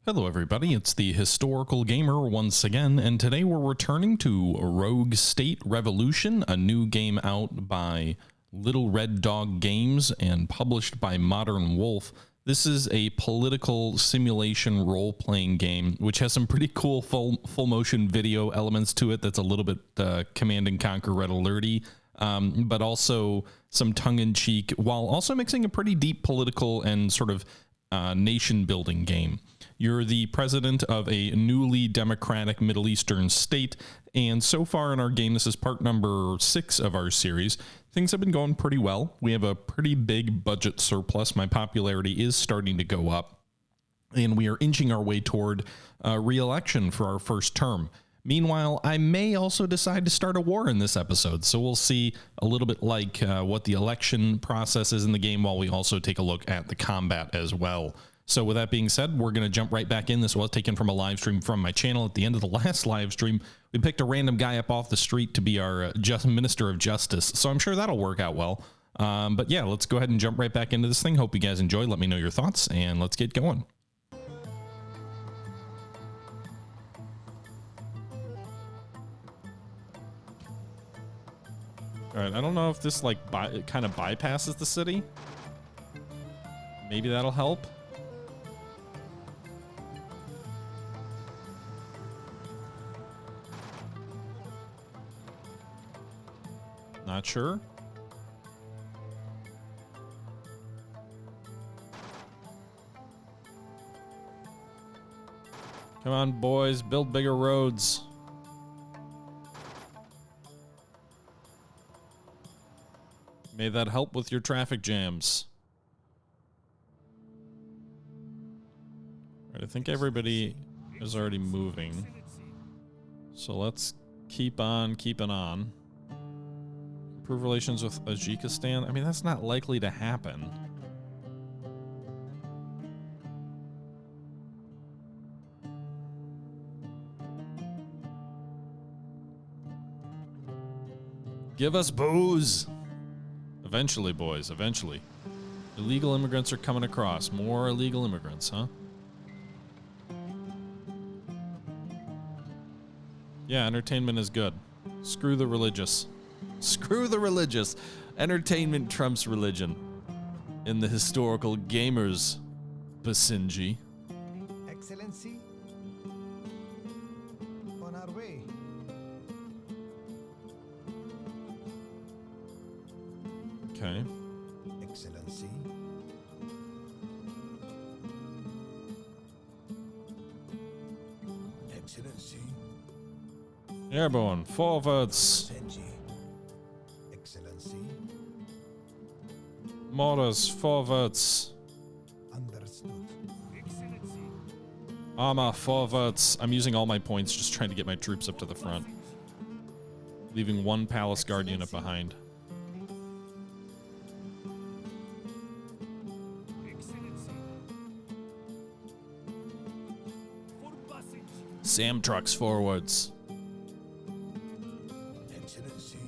Hello everybody, it's the Historical Gamer once again, and today we're returning to Rogue State Revolution, a new game out by Little Red Dog Games and published by Modern Wolf. This is a political simulation role-playing game, which has some pretty cool full motion video elements to it that's a little bit Command and Conquer Red Alerty, but also some tongue-in-cheek, while also mixing a pretty deep political and sort of nation-building game. You're the president of a newly democratic Middle Eastern state, and so far in our game, this is part number 6 of our series, things have been going pretty well. We have a pretty big budget surplus. My popularity is starting to go up, and we are inching our way toward re-election for our first term. Meanwhile, I may also decide to start a war in this episode, so we'll see a little bit like what the election process is in the game while we also take a look at the combat as well. So with that being said, we're going to jump right back in. This was taken from a live stream from my channel. At the end of the last live stream, we picked a random guy up off the street to be our Minister of Justice, so I'm sure that'll work out well. But yeah, let's go ahead and jump right back into this thing. Hope you guys enjoy. Let me know your thoughts, and let's get going. All right, I don't know if this like kind of bypasses the city. Maybe that'll help. Not sure. Come on, boys, build bigger roads. May that help with your traffic jams. All right, I think everybody is already moving. So let's keep on keeping on. Improve relations with Tajikistan. I mean, that's not likely to happen. Give us booze. Eventually, boys, eventually. Illegal immigrants are coming across. More illegal immigrants, huh? Yeah, entertainment is good. Screw the religious. Screw the religious. Entertainment trumps religion. In the Historical Gamers, Basenji. Excellency, on our way. Okay. Excellency. Excellency. Airborne, forwards. Basenji. Excellency. Mortars, forwards. Understood. Excellency. Armor, forwards. I'm using all my points, just trying to get my troops up to the front. Leaving one palace guard unit behind. Sam trucks forwards. Excellency.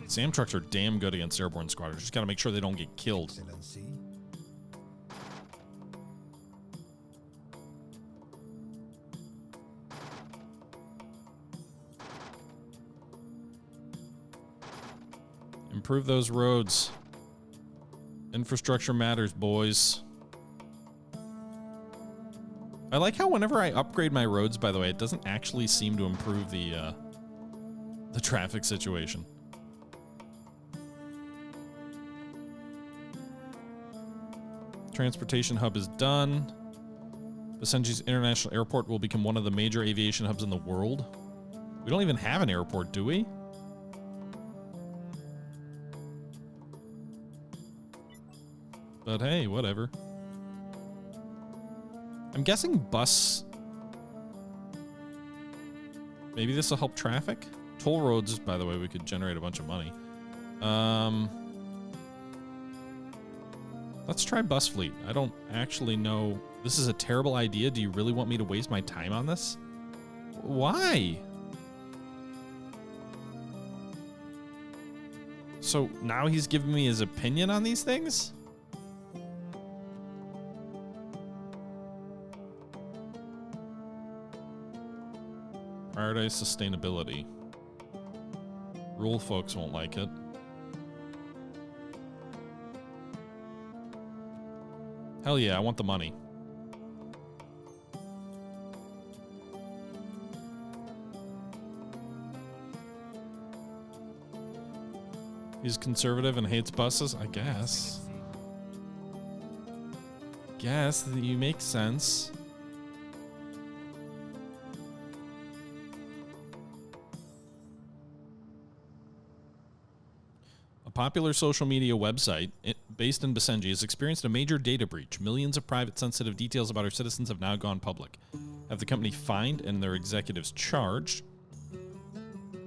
Sam trucks are damn good against airborne squadrons. Just gotta make sure they don't get killed. Excellency. Improve those roads. Infrastructure matters, boys. I like how whenever I upgrade my roads, by the way, it doesn't actually seem to improve the traffic situation. Transportation hub is done. Basenji's International Airport will become one of the major aviation hubs in the world. We don't even have an airport, do we? But hey, whatever. I'm guessing bus. Maybe this will help traffic? Toll roads, by the way, we could generate a bunch of money. Let's try bus fleet. I don't actually know. This is a terrible idea. Do you really want me to waste my time on this? Why? So now he's giving me his opinion on these things? Prioritize sustainability. Rural folks won't like it. Hell yeah, I want the money. He's conservative and hates buses? I guess. Guess that you make sense. A popular social media website based in Basenji has experienced a major data breach. Millions of private sensitive details about our citizens have now gone public. Have the company fined and their executives charged?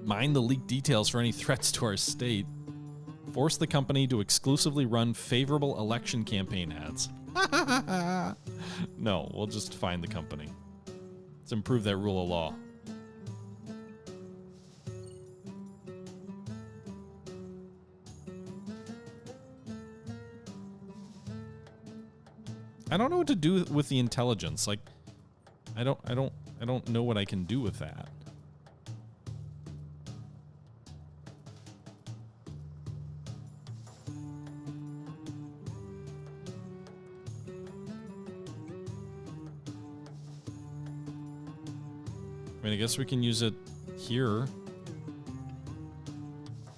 Mine the leaked details for any threats to our state. Force the company to exclusively run favorable election campaign ads. No, we'll just fine the company. Let's improve that rule of law. I don't know what to do with the intelligence. Like, I don't know what I can do with that. I mean, I guess we can use it here.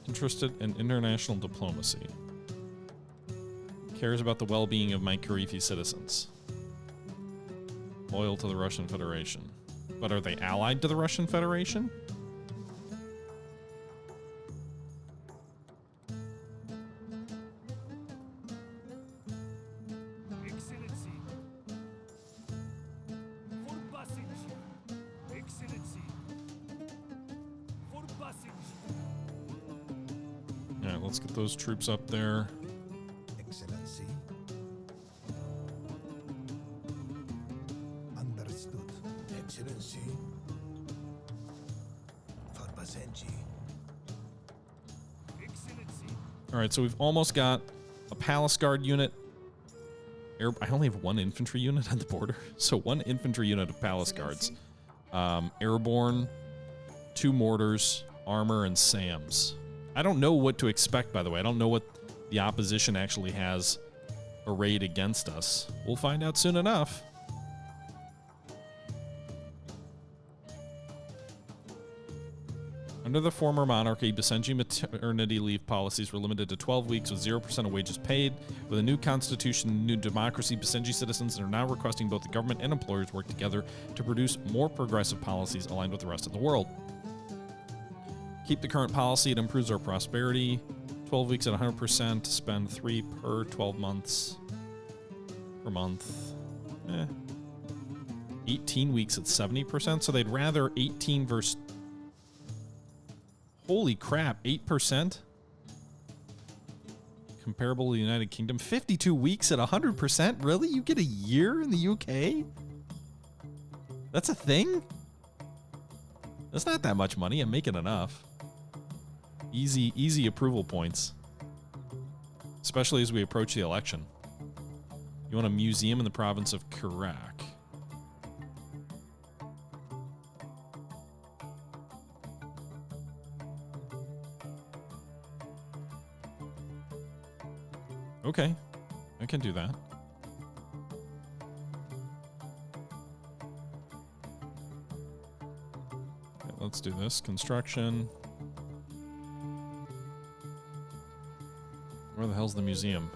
Interested in international diplomacy. Cares about the well-being of my Karifi citizens. Loyal to the Russian Federation. But are they allied to the Russian Federation? Excellency. For Basenji. Excellency. For Basenji. All right, let's get those troops up there. Excellency. Understood. Excellency. For Basenji. Excellency. All right, so we've almost got a palace guard unit. I only have one infantry unit at the border, so one infantry unit of palace guards. Airborne, 2 mortars, armor, and SAMs. I don't know what to expect, by the way. I don't know what the opposition actually has arrayed against us. We'll find out soon enough. Under the former monarchy, Basenji maternity leave policies were limited to 12 weeks with 0% of wages paid. With a new constitution and new democracy, Basenji citizens are now requesting both the government and employers work together to produce more progressive policies aligned with the rest of the world. Keep the current policy, it improves our prosperity. 12 weeks at 100%, spend 3 per 12 months per month. 18 weeks at 70%, so they'd rather 18 versus... Holy crap, 8%? Comparable to the United Kingdom. 52 weeks at 100%? Really? You get a year in the UK? That's a thing? That's not that much money. I'm making enough. Easy approval points. Especially as we approach the election. You want a museum in the province of Iraq. Okay, I can do that. Okay, let's do this. Construction. Where the hell's the museum?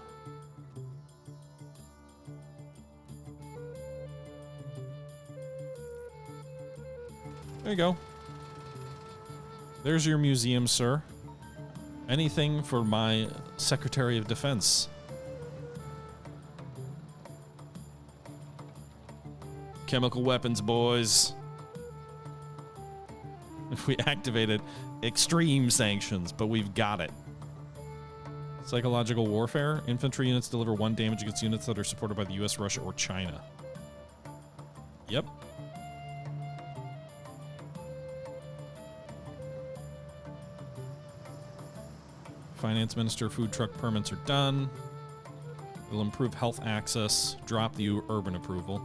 There you go. There's your museum, sir. Anything for my Secretary of Defense. Chemical weapons, boys. If we activated extreme sanctions, but we've got it. Psychological warfare. Infantry units deliver 1 damage against units that are supported by the US, Russia, or China. Yep. Finance Minister food truck permits are done. It'll improve health access, drop the urban approval.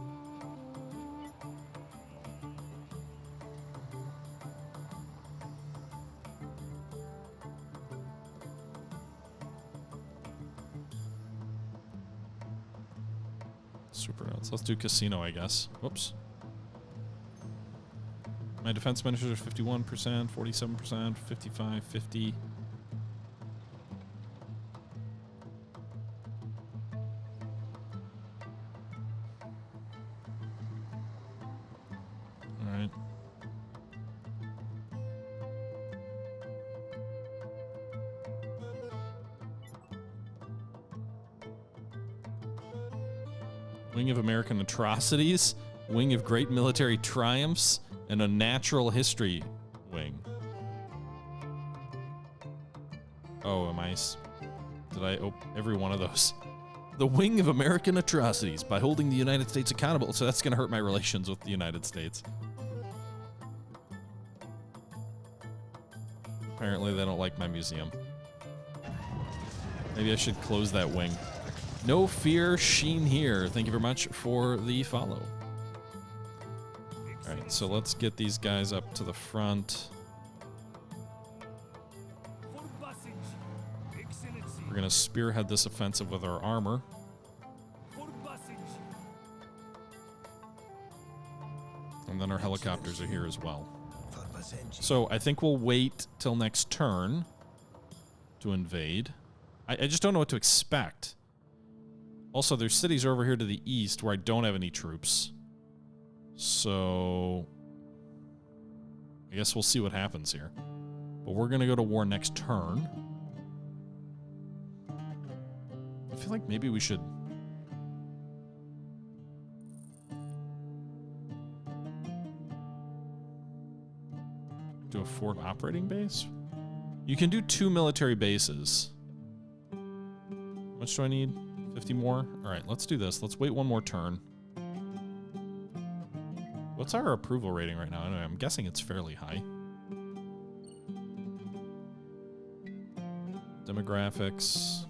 Super notes. Let's do casino, I guess. Whoops. My defense ministers are 51%, 47%, 55, 50. All right. Wing of American atrocities, wing of great military triumphs, and a natural history wing. Oh, did I open every one of those? The wing of American atrocities by holding the United States accountable. So that's going to hurt my relations with the United States. Apparently they don't like my museum. Maybe I should close that wing. No fear, Sheen here. Thank you very much for the follow. All right, so let's get these guys up to the front. We're going to spearhead this offensive with our armor. And then our helicopters are here as well. So I think we'll wait till next turn to invade. I just don't know what to expect. Also, there's cities over here to the east where I don't have any troops. So I guess we'll see what happens here. But we're going to go to war next turn. I feel like maybe we should... do a forward operating base? You can do 2 military bases. How much do I need? 50 more? All right, let's do this. Let's wait one more turn. What's our approval rating right now? Anyway, I'm guessing it's fairly high. Demographics.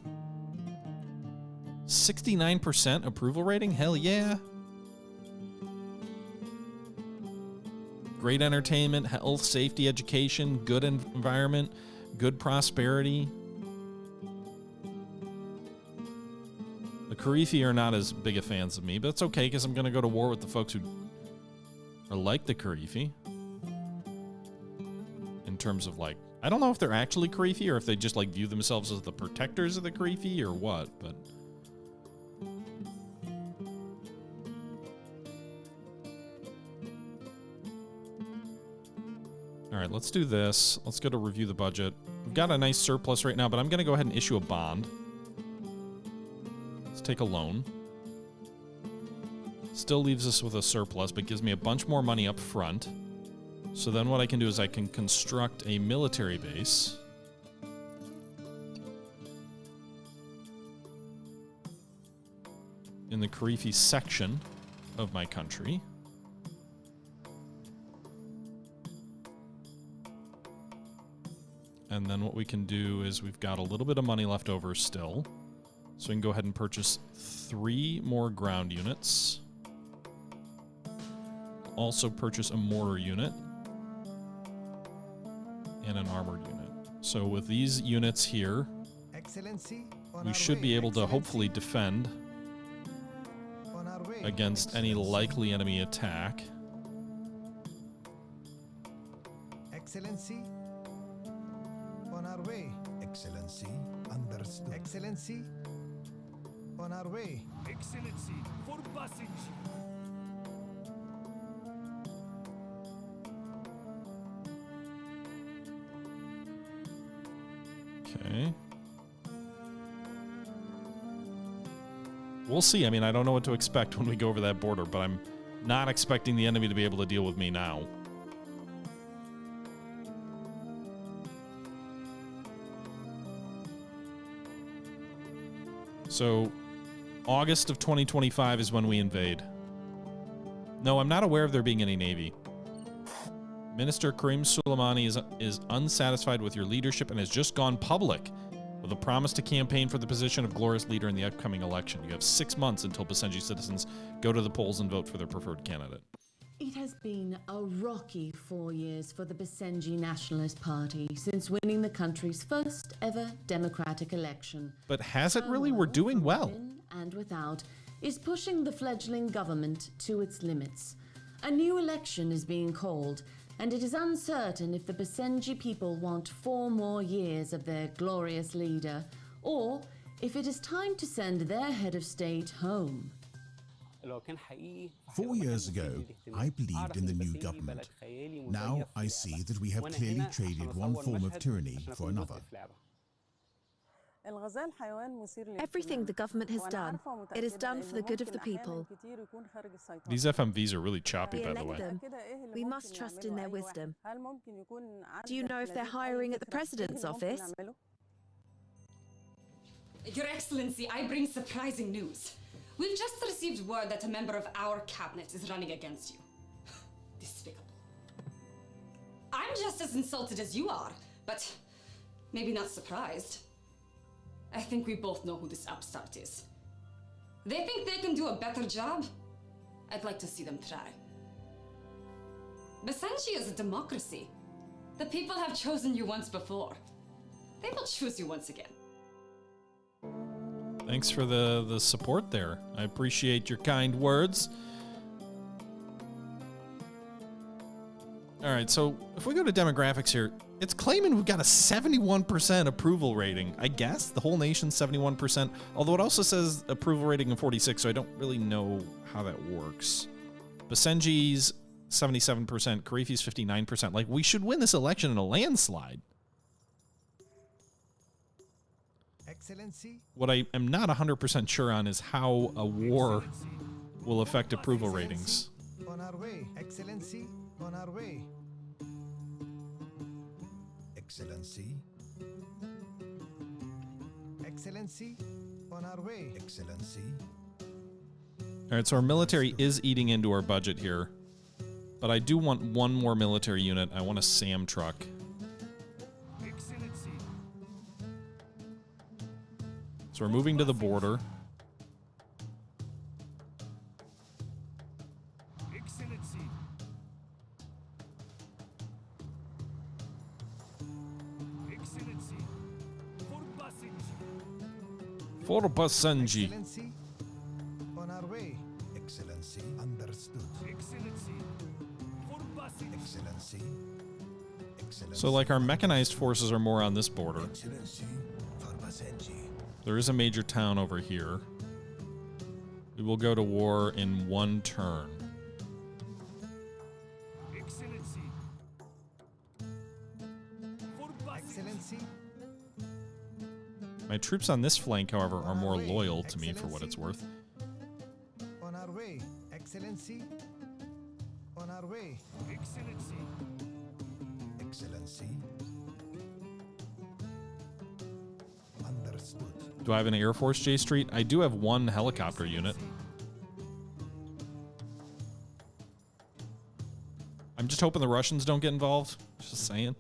69% approval rating? Hell yeah. Great entertainment, health, safety, education, good environment, good prosperity. The Karifi are not as big of fans of me, but it's okay because I'm going to go to war with the folks who are like the Karifi. In terms of like, I don't know if they're actually Karifi or if they just like view themselves as the protectors of the Karifi or what, but... All right, let's do this. Let's go to review the budget. We've got a nice surplus right now, but I'm going to go ahead and issue a bond. Let's take a loan. Still leaves us with a surplus, but gives me a bunch more money up front. So then what I can do is I can construct a military base. In the Karifi section of my country. And then what we can do is we've got a little bit of money left over still. So we can go ahead and purchase 3 more ground units. Also purchase a mortar unit. And an armored unit. So with these units here, we should be able to hopefully defend against any likely enemy attack. Excellency. On our way. Excellency. Understood. Excellency. On our way. Excellency. For Basenji. Okay. We'll see. I mean, I don't know what to expect when we go over that border, but I'm not expecting the enemy to be able to deal with me now. So, August of 2025 is when we invade. No, I'm not aware of there being any navy. Minister Karim Soleimani is unsatisfied with your leadership and has just gone public with a promise to campaign for the position of glorious leader in the upcoming election. You have 6 months until Basenji citizens go to the polls and vote for their preferred candidate. It has been a rocky 4 years for the Basenji Nationalist Party since winning the country's first ever democratic election. But has it really? We're doing well. And without, is pushing the fledgling government to its limits. A new election is being called, and it is uncertain if the Basenji people want 4 more years of their glorious leader, or if it is time to send their head of state home. 4 years ago, I believed in the new government. Now I see that we have clearly traded one form of tyranny for another. Everything the government has done, it is done for the good of the people. These FMVs are really choppy, We by the elect way. them. We must trust in their wisdom. Do you know if they're hiring at the president's office? Your Excellency, I bring surprising news. We've just received word that a member of our cabinet is running against you. Despicable. I'm just as insulted as you are, but maybe not surprised. I think we both know who this upstart is. They think they can do a better job? I'd like to see them try. Basenji is a democracy. The people have chosen you once before. They will choose you once again. Thanks for the support there. I appreciate your kind words. All right, so if we go to demographics here, it's claiming we've got a 71% approval rating. I guess the whole nation's 71%, although it also says approval rating of 46, so I don't really know how that works. Basenji's 77%, Karifi's 59%. Like, we should win this election in a landslide. Excellency, What I am not 100% sure on is how a war will affect approval ratings. on our way. Excellency, on our way. Excellency. Excellency, on our way. Excellency. All right, so our military is eating into our budget here, but I do want one more military unit. I want a SAM truck. Excellency. So we're moving to the border. Excellency. Excellency. For Basenji. For Basenji. Excellency, on our way. Excellency, understood. Excellency, for Basenji. Excellency. Excellency. So, like, our mechanized forces are more on this border. Excellency, for Basenji. There is a major town over here. We will go to war in 1 turn. Excellency. For Basenji. Excellency. My troops on this flank, however, are more loyal to me for what it's worth. On our way. Excellency. On our way. Excellency. Excellency. Understood. Do I have an Air Force J Street? I do have 1 helicopter unit. I'm just hoping the Russians don't get involved. Just saying.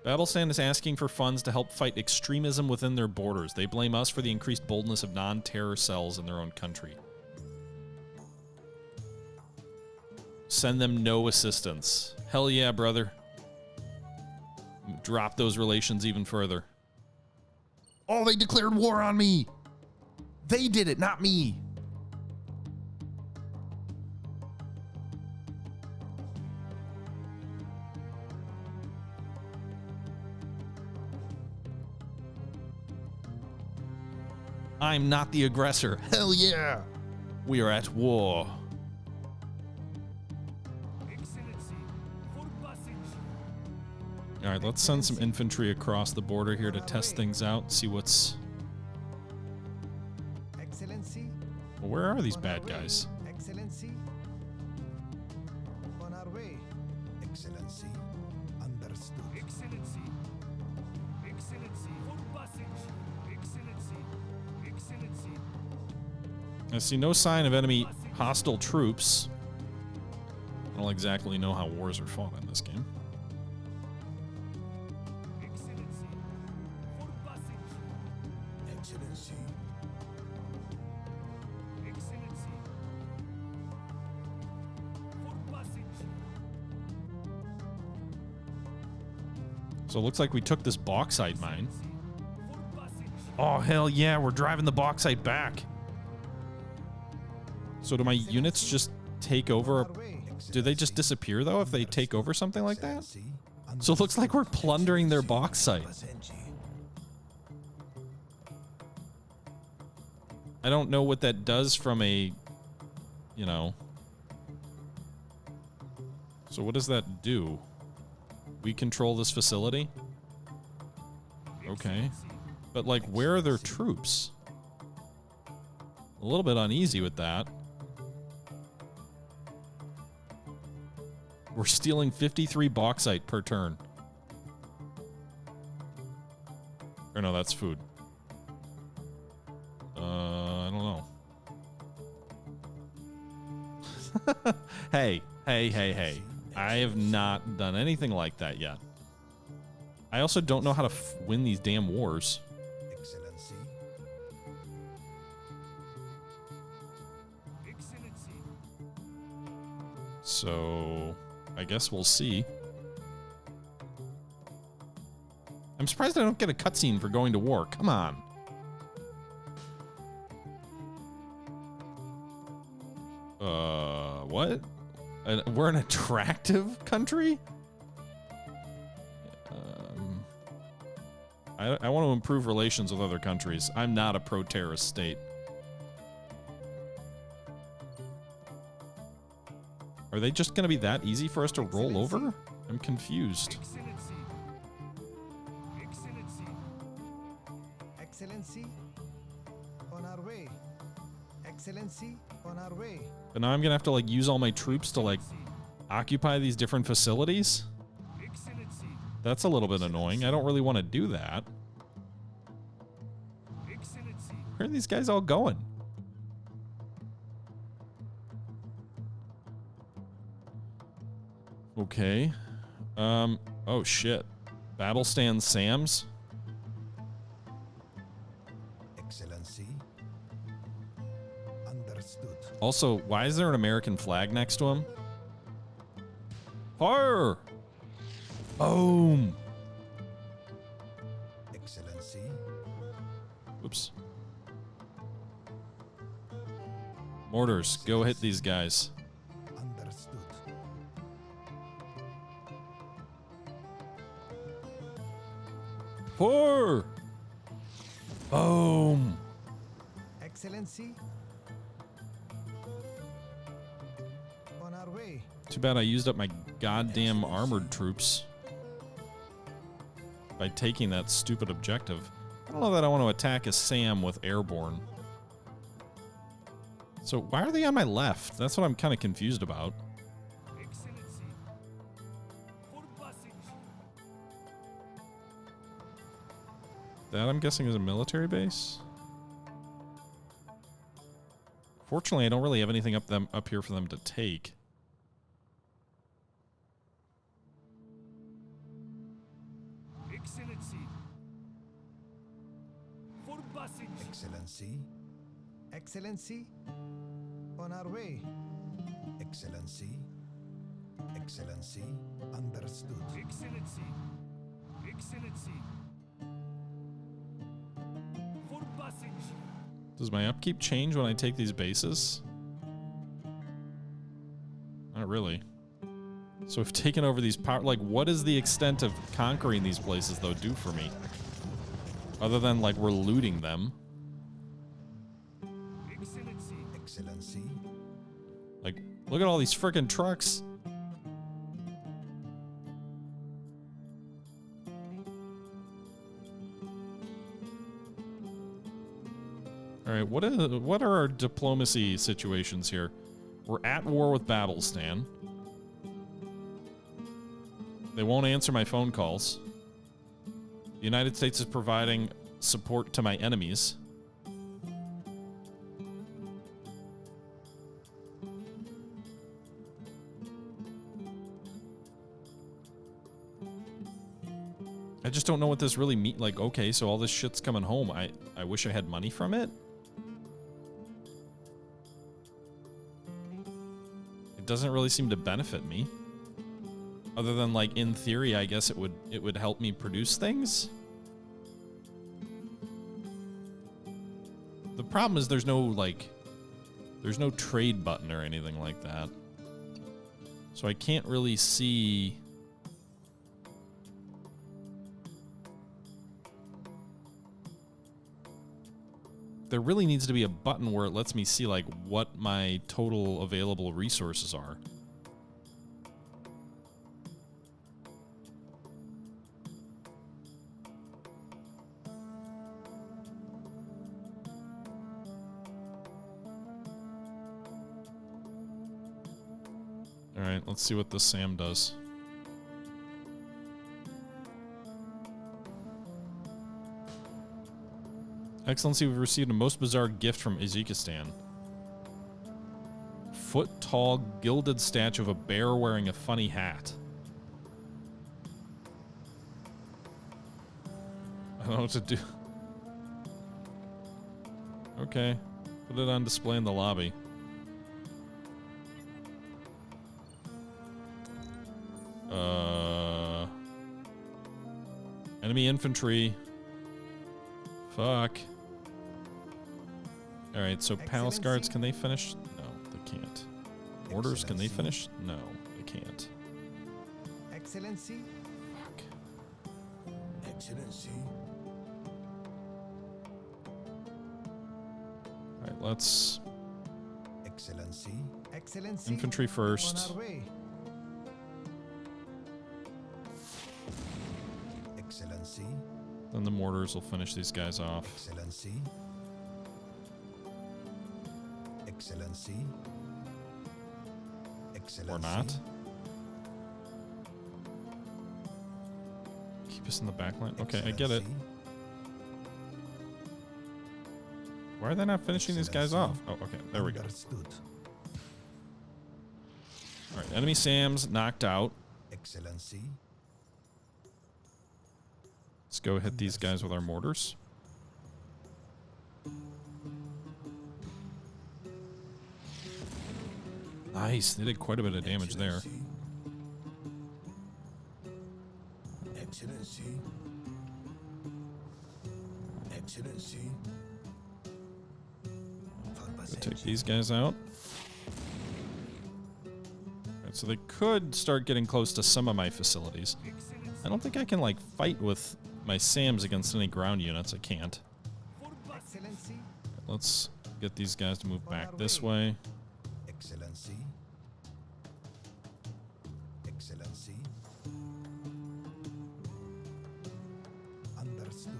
Babelstan is asking for funds to help fight extremism within their borders. They blame us for the increased boldness of non-terror cells in their own country. Send them no assistance. Hell yeah, brother. Drop those relations even further. Oh, they declared war on me. They did it, not me. I'm not the aggressor. Hell yeah. We are at war. Excellency. For Basenji. All right, let's send some infantry across the border here to test things out, see what's... Excellency. Well, where are these On our bad way. guys? Excellency. On our way. Excellency. Understood. Excellency. Excellency. For Basenji. Excellency. Excellency. I see no sign of enemy hostile troops. I don't exactly know how wars are fought in this game. Excellency. For Basenji. Excellency. Excellency. For Basenji. So it looks like we took this bauxite mine. For Oh, hell yeah, we're driving the bauxite back. So do my units just take over? Do they just disappear, though, if they take over something like that? So it looks like we're plundering their bauxite. I don't know what that does from a, you know. So what does that do? We control this facility? Okay. But, like, where are their troops? A little bit uneasy with that. We're stealing 53 bauxite per turn. Or no, that's food. I don't know. Hey. I have not done anything like that yet. I also don't know how to win these damn wars. Excellency. So, I guess we'll see. I'm surprised I don't get a cutscene for going to war. Come on. What? We're an attractive country? I want to improve relations with other countries. I'm not a pro-terrorist state. Are they just going to be that easy for us to roll over? I'm confused. Excellency, on our way. Excellency, on our way. But now I'm going to have to, like, use all my troops to, like, occupy these different facilities? That's a little bit annoying. I don't really want to do that. Where are these guys all going? Okay. Oh shit. Battle stand Sam's? Excellency. Understood. Also, why is there an American flag next to him? Fire! Boom! Excellency. Oops. Mortars, go hit these guys. Understood. Fire! Boom! Excellency. On our way. Too bad I used up my goddamn armored troops by taking that stupid objective. I don't know that I want to attack a Sam with airborne. So why are they on my left? That's what I'm kind of confused about. That, I'm guessing, is a military base. Fortunately, I don't really have anything up here for them to take. Excellency. Excellency. On our way. Excellency. Excellency. Understood. Excellency. Excellency. For Basenji. Does my upkeep change when I take these bases? Not really. So I've taken over these power... Like, what does the extent of conquering these places, though, do for me? Other than, like, we're looting them. Excellency. Excellency. Like, look at all these frickin' trucks. Alright, what are our diplomacy situations here? We're at war with Babelstan. They won't answer my phone calls. The United States is providing support to my enemies. I just don't know what this really means. Like, okay, so all this shit's coming home. I wish I had money from it. It doesn't really seem to benefit me. Other than, like, in theory, I guess it would help me produce things. The problem is there's no, like, there's no trade button or anything like that. So I can't really see... There really needs to be a button where it lets me see, like, what my total available resources are. Alright, let's see what this Sam does. Excellency, we've received a most bizarre gift from Uzbekistan. Foot-tall, gilded statue of a bear wearing a funny hat. I don't know what to do. Okay. Put it on display in the lobby. Enemy infantry. Fuck. Alright, so palace guards, can they finish? No, they can't. Mortars, can they finish? No, they can't. Excellency. Fuck. Excellency. Alright, let's... Excellency. Excellency. Infantry first. On our way. Excellency. Then the mortars will finish these guys off. Excellency. Excellency. Excellency. Or not. Keep us in the back line. Okay, I get it. Why are they not finishing these guys off? Oh, okay. There we go. Understood. Alright, enemy Sam's knocked out. Excellency. Let's go hit these guys with our mortars. Nice. They did quite a bit of damage there. Excellency. Excellency. Take these guys out. Alright, so they could start getting close to some of my facilities. I don't think I can, like, fight with my SAMs against any ground units. I can't. Excellency. Let's get these guys to move back this way. Excellency. Excellency. Understood.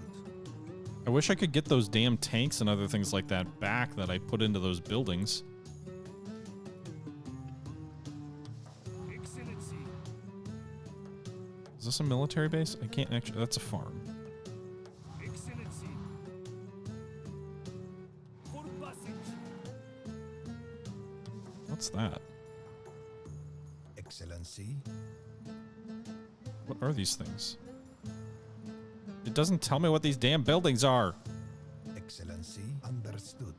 I wish I could get those damn tanks and other things like that back that I put into those buildings. Excellency. Is this a military base? I can't actually... That's a farm. Excellency. For Basenji. What's that? Excellency. What are these things? It doesn't tell me what these damn buildings are. Excellency. Understood.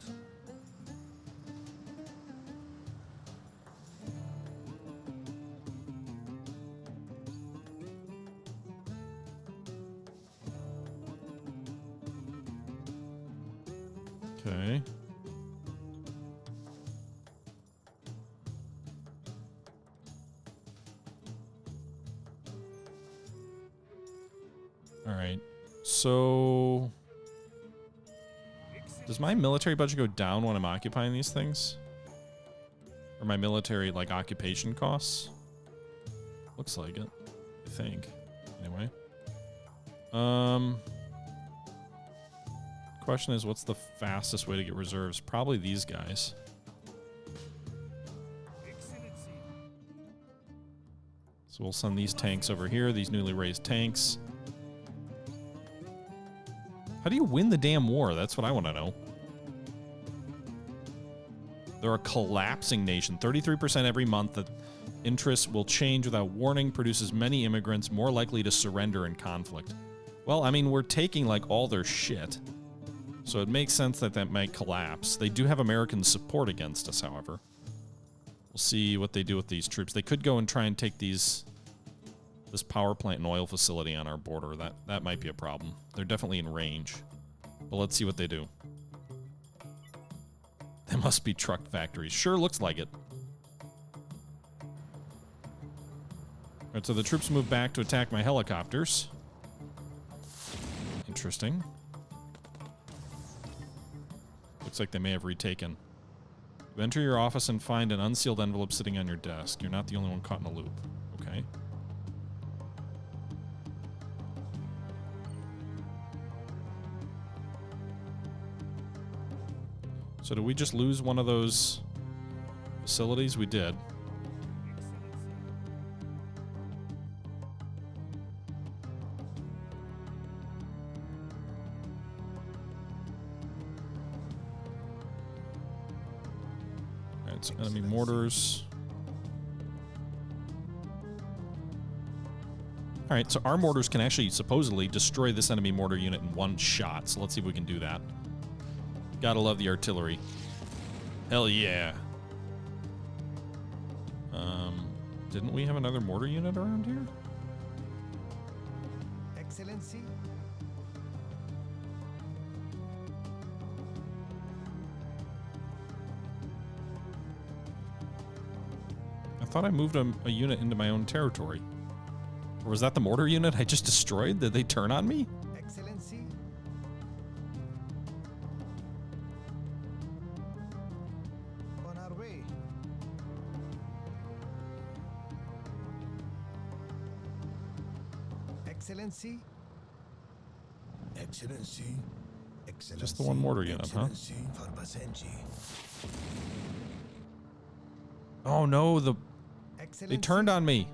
Okay. All right. So, does my military budget go down when I'm occupying these things? Or my military, like, occupation costs? Looks like it, I think. Anyway. Question is, what's the fastest way to get reserves? Probably these guys. So we'll send these tanks over here, these newly raised tanks. How do you win the damn war? That's what I want to know. They're a collapsing nation. 33% every month. That interests will change without warning. Produces many immigrants more likely to surrender in conflict. Well, I mean, we're taking, like, all their shit. So it makes sense that that might collapse. They do have American support against us, however. We'll see what they do with these troops. They could go and try and take this power plant and oil facility on our border. That might be a problem. They're definitely in range. But let's see what they do. They must be truck factories. Sure looks like it. All right, so the troops move back to attack my helicopters. Interesting. Looks like they may have retaken. You enter your office and find an unsealed envelope sitting on your desk. You're not the only one caught in a loop. Okay. So did we just lose one of those facilities? We did. Alright, so enemy mortars. Alright, so our mortars can actually supposedly destroy this enemy mortar unit in one shot. So let's see if we can do that. Gotta love the artillery. Hell yeah. Didn't we have another mortar unit around here? Excellency. I thought I moved a unit into my own territory. Or was that the mortar unit I just destroyed? Did they turn on me? Excellency. On our way. Excellency. Excellency. Excellency. Just the one mortar unit, huh? For Basenji. Oh no, they Excellency. turned on me.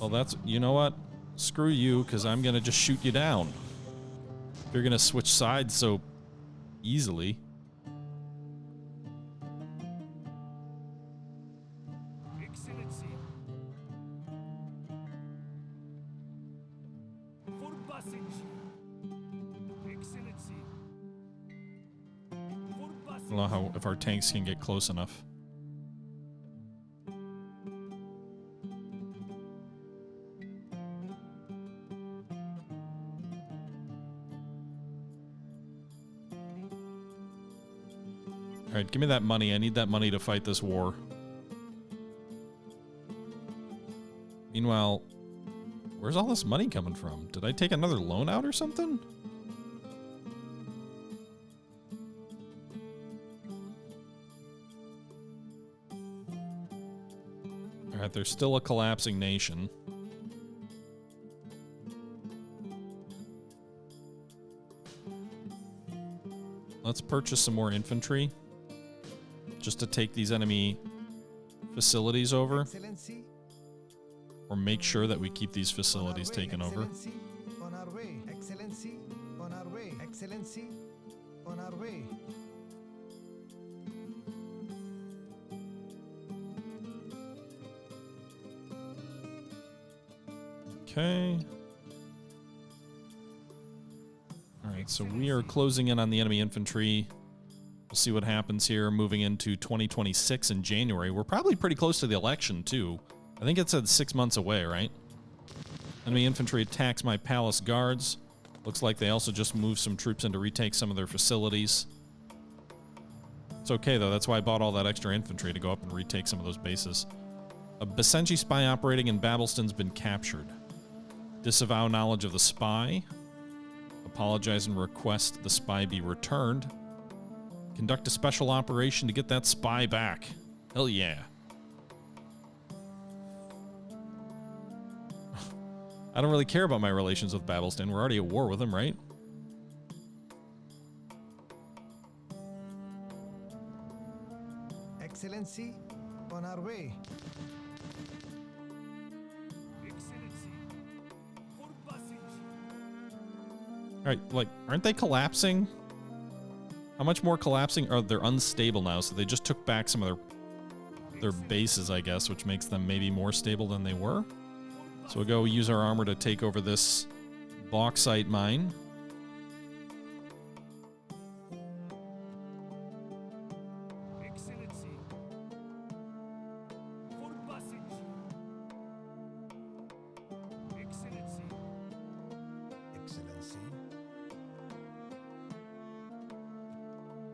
Well, that's, you know what? Screw you, because I'm going to just shoot you down. If you're going to switch sides so easily. Excellency. For Basenji. Excellency. For I don't know how, if our tanks can get close enough. Alright, give me that money. I need that money to fight this war. Meanwhile, where's all this money coming from? Did I take another loan out or something? Alright, there's still a collapsing nation. Let's purchase some more infantry. Just to take these enemy facilities over. Excellency. Or make sure that we keep these facilities taken over. Excellency. On our way. Excellency. On our way. Excellency. On our way. Okay. Alright, so we are closing in on the enemy infantry. We'll see what happens here moving into 2026 in January. We're probably pretty close to the election, too. I think it said 6 months away, right? Enemy infantry attacks my palace guards. Looks like they also just moved some troops in to retake some of their facilities. It's okay, though. That's why I bought all that extra infantry, to go up and retake some of those bases. A Basenji spy operating in Babelston's been captured. Disavow knowledge of the spy. Apologize and request the spy be returned. Conduct a special operation to get that spy back. Hell yeah. I don't really care about my relations with Babelston. We're already at war with them, right? Excellency. On our way. Excellency. For Basenji. Alright, like, aren't they collapsing? How much more collapsing? Or they're unstable now, so they just took back some of their bases, I guess, which makes them maybe more stable than they were. So we'll go use our armor to take over this bauxite mine. Excellency. For Basenji. Excellency. Excellency.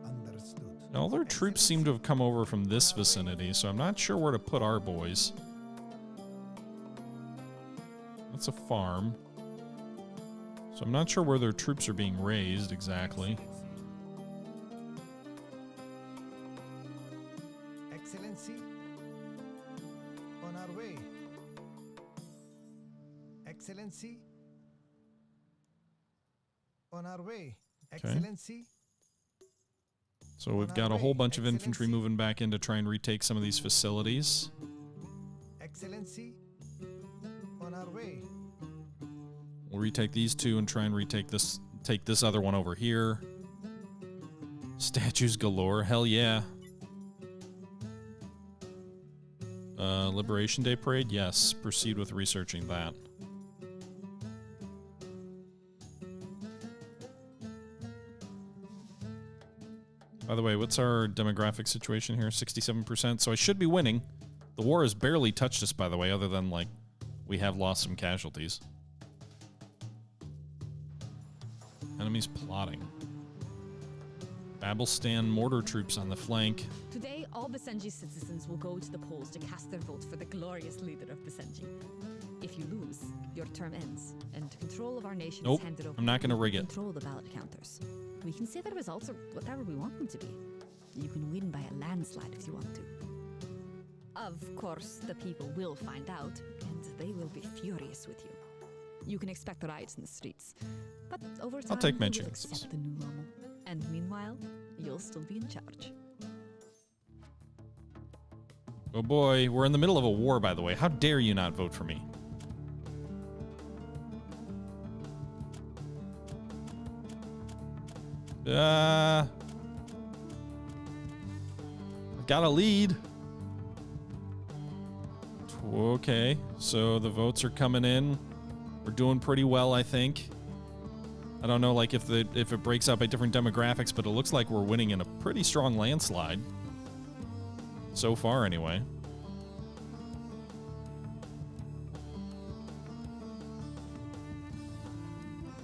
Understood. All their troops seem to have come over from this vicinity, so I'm not sure where to put our boys. That's a farm. So I'm not sure where their troops are being raised exactly. Excellency, on our way. Excellency, on our way. Excellency. So we've got a whole bunch of infantry moving back in to try and retake some of these facilities. Excellency, on our way. We'll retake these two and try and retake this, take this other one over here. Statues galore, hell yeah. Liberation Day Parade, yes. Proceed with researching that. By the way, what's our demographic situation here? 67%, so I should be winning. The war has barely touched us, by the way, other than, like, we have lost some casualties. Enemies plotting. Babelstan mortar troops on the flank. Today, all Basenji citizens will go to the polls to cast their vote for the glorious leader of Basenji. If you lose, your term ends, and control of our nation is handed over. I'm not going to rig it. Control the ballot counters. We can say the results are whatever we want them to be. You can win by a landslide if you want to. Of course, the people will find out, and they will be furious with you. You can expect riots in the streets, but over time, I'll take my you will chances. accept the new normal. And meanwhile, you'll still be in charge. Oh boy, we're in the middle of a war, by the way. How dare you not vote for me? I've got a lead. Okay, so the votes are coming in. We're doing pretty well, I think. I don't know, like, if it breaks out by different demographics, but it looks like we're winning in a pretty strong landslide. So far, anyway.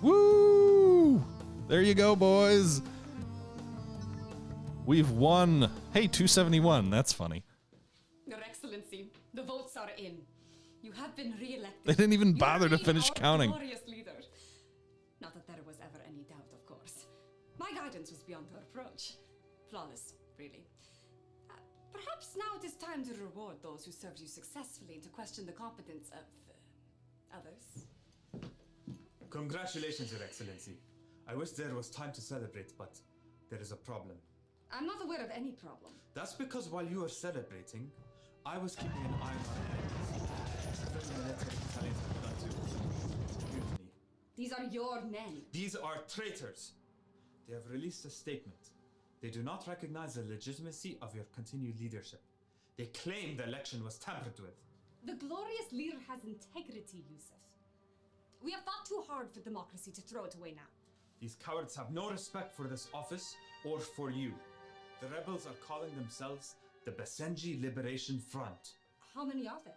Woo! There you go, boys. We've won. Hey, 271. That's funny. Your Excellency, the votes are in. You have been re-elected. They didn't even bother to You finish are counting. Glorious leader. Not that there was ever any doubt, of course. My guidance was beyond reproach. Flawless, really. Perhaps now it is time to reward those who served you successfully and to question the competence of others. Congratulations, Your Excellency. I wish there was time to celebrate, but there is a problem. I'm not aware of any problem. That's because while you were celebrating, I was keeping an eye on our enemies. Several military battalions have begun to mutiny. These are your men. These are traitors. They have released a statement. They do not recognize the legitimacy of your continued leadership. They claim the election was tampered with. The glorious leader has integrity, Yusuf. We have fought too hard for democracy to throw it away now. These cowards have no respect for this office or for you. The rebels are calling themselves the Basenji Liberation Front. How many are there?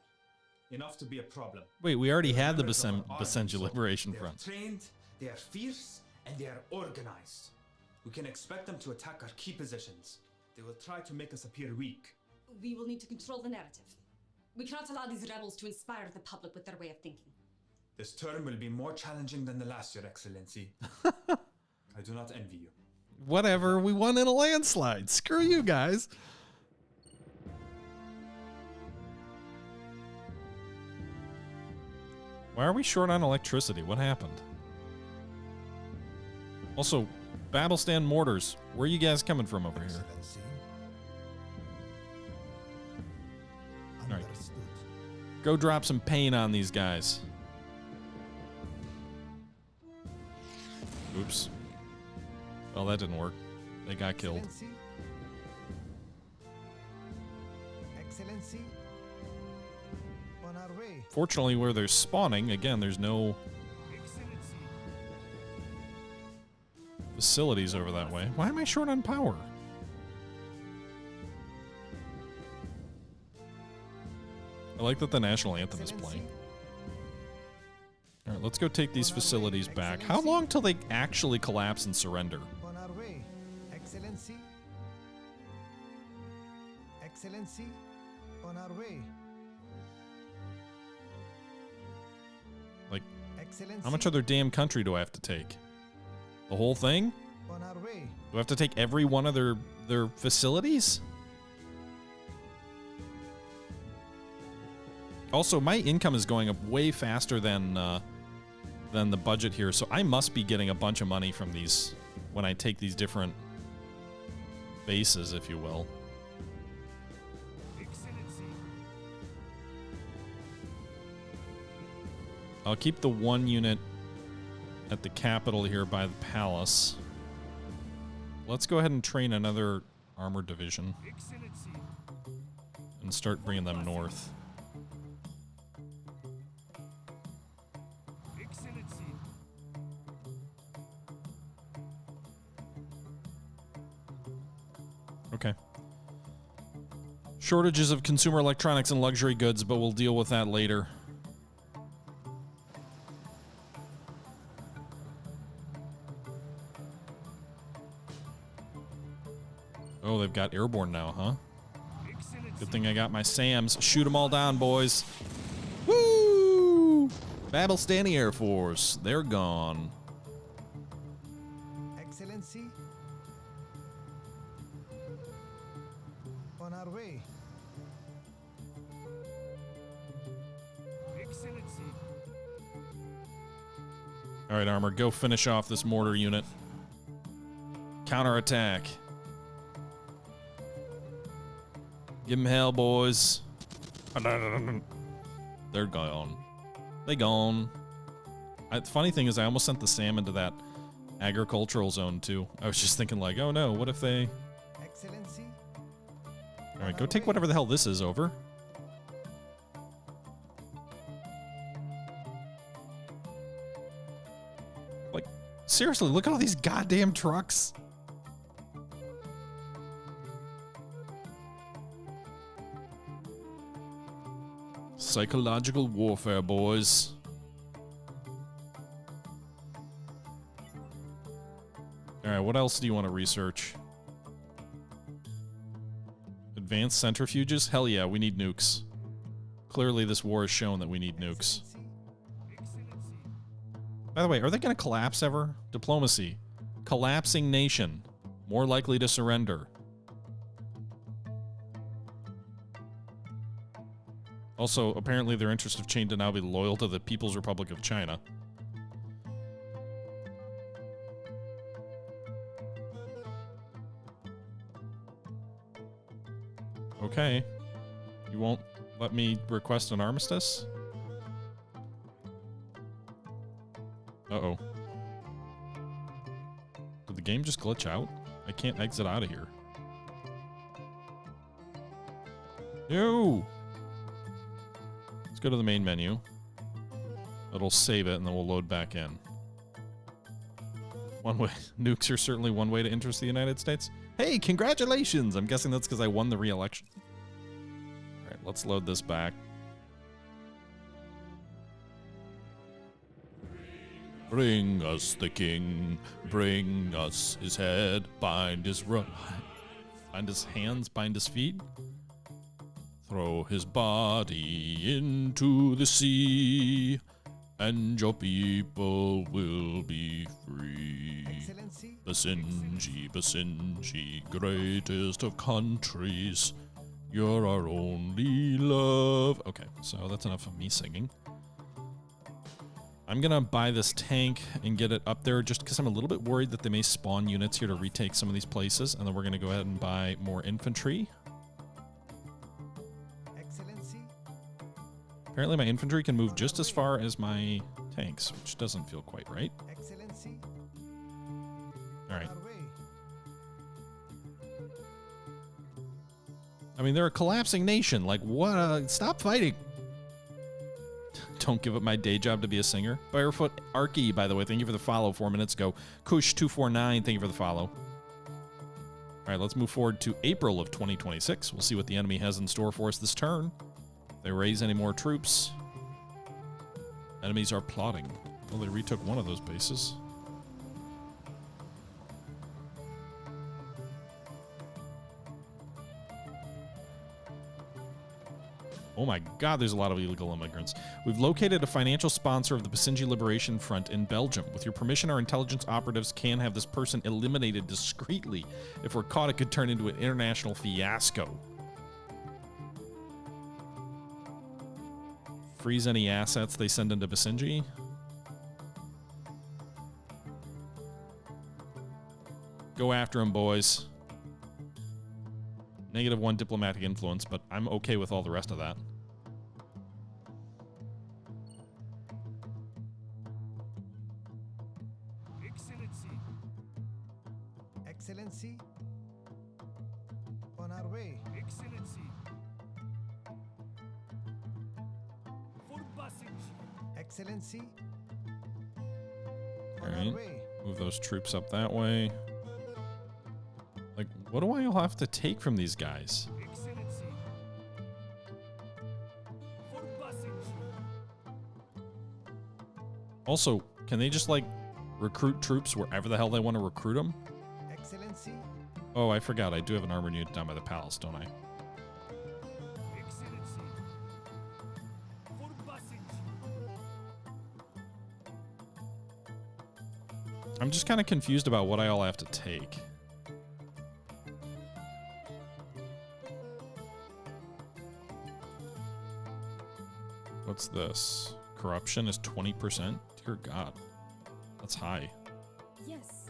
Enough to be a problem. Wait, we already had the Members of our army, Basenji so Liberation they are Front. trained, they are fierce, and they are organized. We can expect them to attack our key positions. They will try to make us appear weak. We will need to control the narrative. We cannot allow these rebels to inspire the public with their way of thinking. This term will be more challenging than the last, Your Excellency. I do not envy you. Whatever, we won in a landslide. Screw you guys. Why are we short on electricity? What happened? Also, Babelstan mortars. Where are you guys coming from over here? Excellency. right. Understood. Go drop some pain on these guys. Oops. Well, that didn't work. They got killed. Excellency. Excellency. On our way. Fortunately, where they're spawning, again, there's no Excellency. facilities over that way. Why am I short on power? I like that the national anthem is playing. All right, let's go take these facilities back. How long till they actually collapse and surrender? On our way. Excellency. Excellency, on our way. Like, Excellency, how much other damn country do I have to take? The whole thing? on our way. Do I have to take every one of their facilities? Also, my income is going up way faster than the budget here, so I must be getting a bunch of money from these when I take these different bases, if you will. Excellency. I'll keep the one unit at the capital here by the palace. Let's go ahead and train another armored division Excellency. and start bringing them north. Excellency. Okay. Shortages of consumer electronics and luxury goods, but we'll deal with that later. Oh, they've got airborne now, huh? Good thing I got my SAMs. Shoot them all down, boys. Woo! Babelstani Air Force. They're gone. Excellency, on our way. Excellency. All right, Armor, go finish off this mortar unit. Counterattack. Give them hell, boys. They're gone. They gone. The funny thing is I almost sent the SAM into that agricultural zone, too. I was just thinking, like, oh, no, what if they... Excellency, All right, go take whatever the hell this is over. Like, seriously, look at all these goddamn trucks. Psychological warfare, boys. All right, what else do you want to research? Advanced centrifuges? Hell yeah, we need nukes. Clearly, this war has shown that we need nukes. By the way, are they going to collapse ever? Diplomacy. Collapsing nation. More likely to surrender. Also, apparently their interest of change to now be loyal to the People's Republic of China. Okay. You won't let me request an armistice? Uh-oh. Did the game just glitch out? I can't exit out of here. No! Let's go to the main menu. It'll save it, and then we'll load back in. One way. Nukes are certainly one way to interest the United States. Hey, congratulations! I'm guessing that's because I won the re-election. Alright, let's load this back. Bring us the king, bring us his head, bind his hands, bind his feet. Throw his body into the sea, and your people will be free. Excellency, Basenji, Basenji, greatest of countries, you're our only love. Okay, so that's enough of me singing. I'm gonna buy this tank and get it up there just because I'm a little bit worried that they may spawn units here to retake some of these places, and then we're gonna go ahead and buy more infantry. Excellency, Apparently my infantry can move just as far as my tanks, which doesn't feel quite right. Excellency, All right. on our way. I mean, they're a collapsing nation. Like, what? Stop fighting. Don't give up my day job to be a singer. Barefoot Arky, by the way, thank you for the follow 4 minutes ago. Kush249, thank you for the follow. All right, let's move forward to April of 2026. We'll see what the enemy has in store for us this turn. If they raise any more troops. Enemies are plotting. Well, they retook one of those bases. Oh my god, there's a lot of illegal immigrants. We've located a financial sponsor of the Basenji Liberation Front in Belgium. With your permission, our intelligence operatives can have this person eliminated discreetly. If we're caught, it could turn into an international fiasco. Freeze any assets they send into Basenji. Go after him, boys. -1 diplomatic influence, but I'm okay with all the rest of that. Excellency. Excellency, on our way. Excellency. For Basenji. Excellency, All on our right. way. Move those troops up that way. Like, what do I all have to take from these guys? Excellency. For Basenji. Also, can they just, like, recruit troops wherever the hell they want to recruit them? Excellency, Oh, I forgot. I do have an armored unit down by the palace, don't I? Excellency. For Basenji. I'm just kind of confused about what I all have to take. What's this? Corruption is 20%? Dear God. That's high. Yes.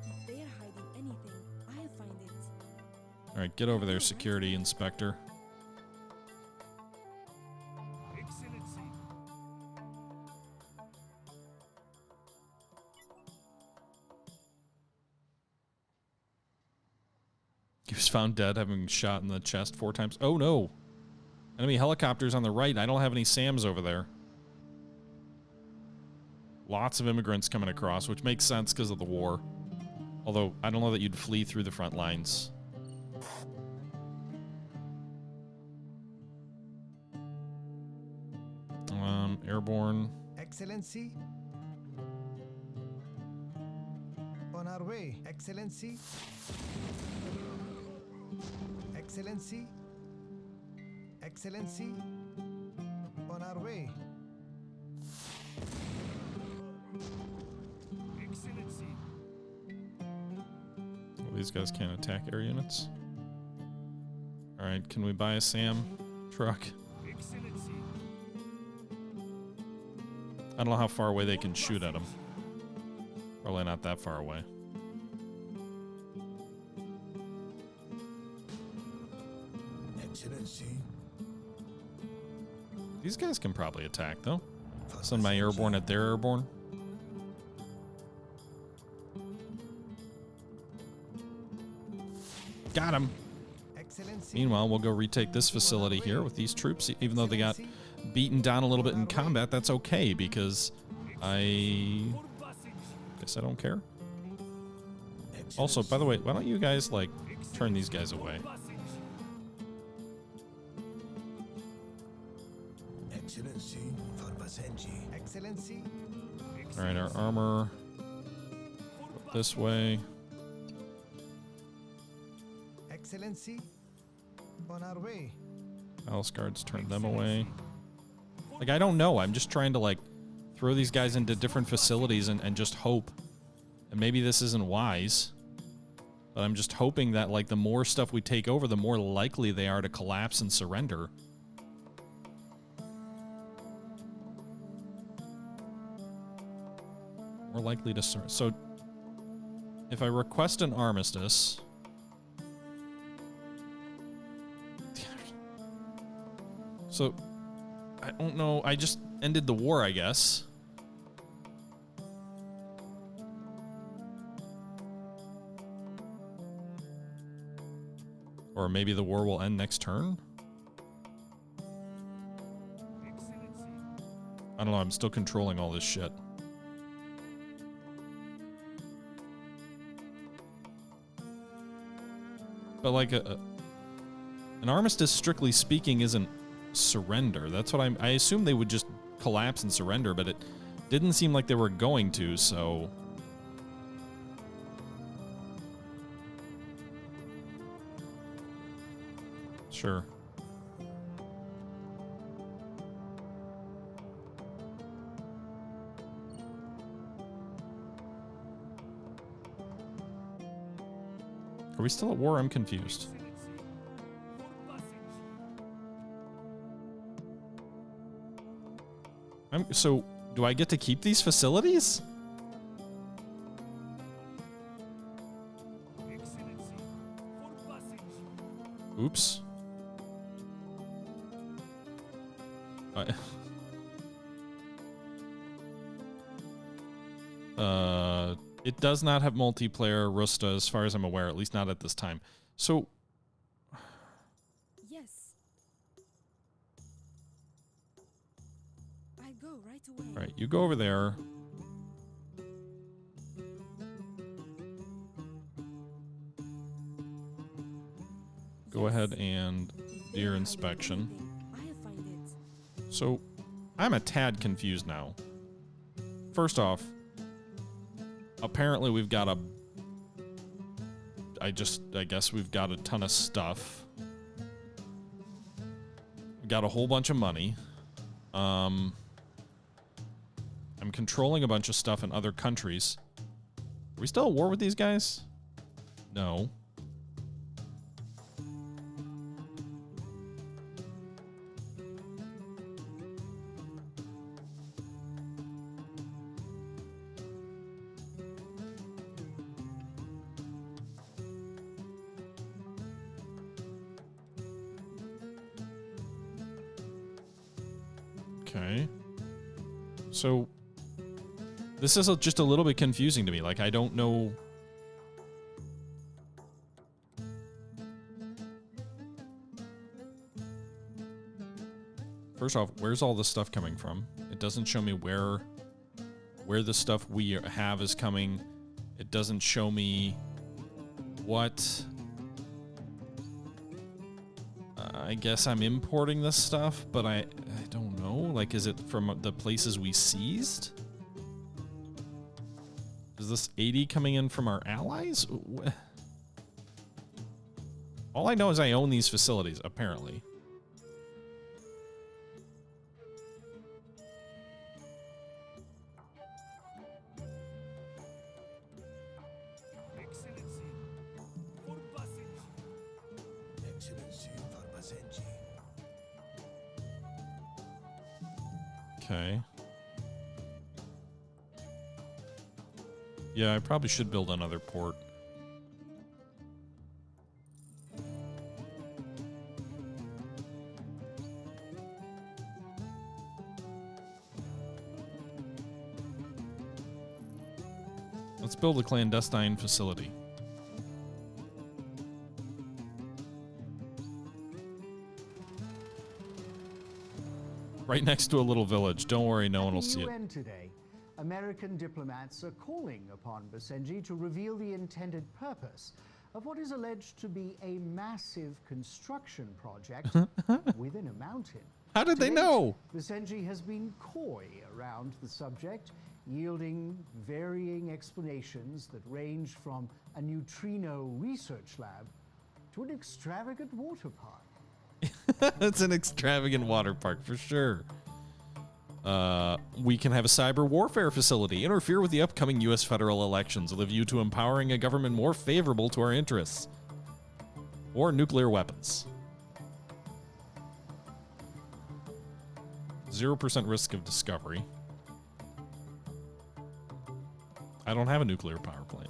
If they are hiding anything, I'll find it. Alright, get over there, security inspector. Excellency. He was found dead, having been shot in the chest 4 times. Oh no! Enemy helicopters on the right. I don't have any SAMs over there. Lots of immigrants coming across, which makes sense because of the war. Although, I don't know that you'd flee through the front lines. Airborne. Excellency, on our way. Excellency, Excellency, Excellency, on our way. Excellency. Well, these guys can't attack air units. Alright, can we buy a SAM truck? Excellency. I don't know how far away they can shoot at them. Probably not that far away. Excellency. These guys can probably attack, though. Send my airborne at their airborne. Got him. Excellency, Meanwhile, we'll go retake this facility here with these troops. Even though they got beaten down a little bit in combat, that's okay because I For Basenji. guess I don't care. Also, by the way, why don't you guys, like, turn these guys away? Excellency, for Basenji. Excellency, Alright, our armor this way. Excellency, on our way. Palace guards, turn them away. Like, I don't know. I'm just trying to, like, throw these guys into different facilities and just hope. And maybe this isn't wise. But I'm just hoping that, like, the more stuff we take over, the more likely they are to collapse and surrender. More likely to surrender. So, if I request an armistice... So, I don't know. I just ended the war, I guess. Or maybe the war will end next turn? I don't know. I'm still controlling all this shit. But like an armistice, strictly speaking, isn't surrender. That's what I assume they would just collapse and surrender, but it didn't seem like they were going to, so... Sure. Are we still at war? I'm confused. So, do I get to keep these facilities? Oops. It does not have multiplayer rooster as far as I'm aware, at least not at this time. So, Yes. I go right away. right, you go over there. Go ahead and do your inspection. I'll find it. So, I'm a tad confused now. First off, apparently we've got I guess we've got a ton of stuff. We've got a whole bunch of money. I'm controlling a bunch of stuff in other countries. Are we still at war with these guys? No. Okay. So, this is just a little bit confusing to me. Like, I don't know. First off, where's all this stuff coming from? It doesn't show me where the stuff we have is coming. It doesn't show me what. I guess I'm importing this stuff, but I don't know. Like, is it from the places we seized? Is this 80 coming in from our allies? All I know is I own these facilities, apparently. Okay. Yeah, I probably should build another port. Let's build a clandestine facility. Right next to a little village. Don't worry, no one will see it. UN today, American diplomats are calling upon Basenji to reveal the intended purpose of what is alleged to be a massive construction project within a mountain. How did they know? Basenji has been coy around the subject, yielding varying explanations that range from a neutrino research lab to an extravagant water park. It's an extravagant water park for sure. We can have a cyber warfare facility, interfere with the upcoming U.S. federal elections with a view to empowering a government more favorable to our interests. Or nuclear weapons. 0% risk of discovery. I don't have a nuclear power plant.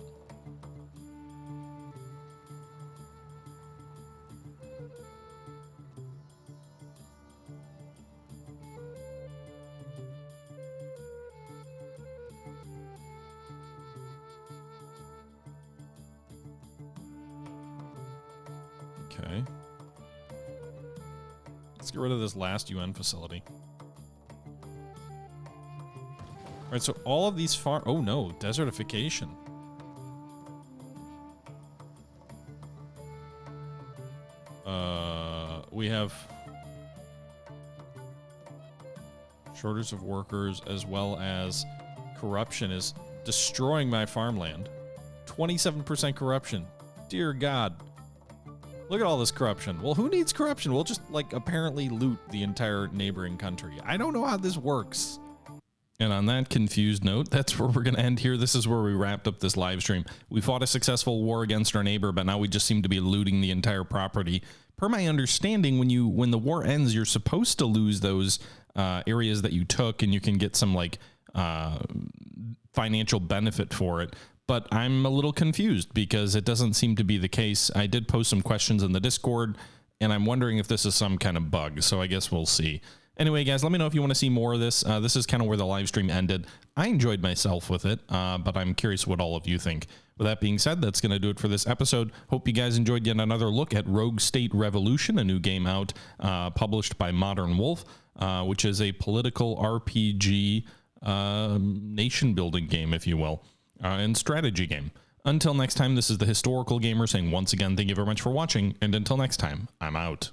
Okay. Let's get rid of this last UN facility. All right, so all of these oh no, desertification. We have shortage of workers as well as corruption is destroying my farmland. 27% corruption. Dear God. Look at all this corruption. Well, who needs corruption? We'll just, like, apparently loot the entire neighboring country. I don't know how this works. And on that confused note, that's where we're going to end here. This is where we wrapped up this live stream. We fought a successful war against our neighbor, but now we just seem to be looting the entire property. Per my understanding, when the war ends, you're supposed to lose those areas that you took, and you can get some like financial benefit for it. But I'm a little confused because it doesn't seem to be the case. I did post some questions in the Discord, and I'm wondering if this is some kind of bug. So I guess we'll see. Anyway, guys, let me know if you want to see more of this. This is kind of where the live stream ended. I enjoyed myself with it, but I'm curious what all of you think. With that being said, that's going to do it for this episode. Hope you guys enjoyed yet another look at Rogue State Revolution, a new game out published by Modern Wolf, which is a political RPG nation-building game, if you will, and strategy game. Until next time, this is the Historical Gamer saying once again, thank you very much for watching, and until next time, I'm out.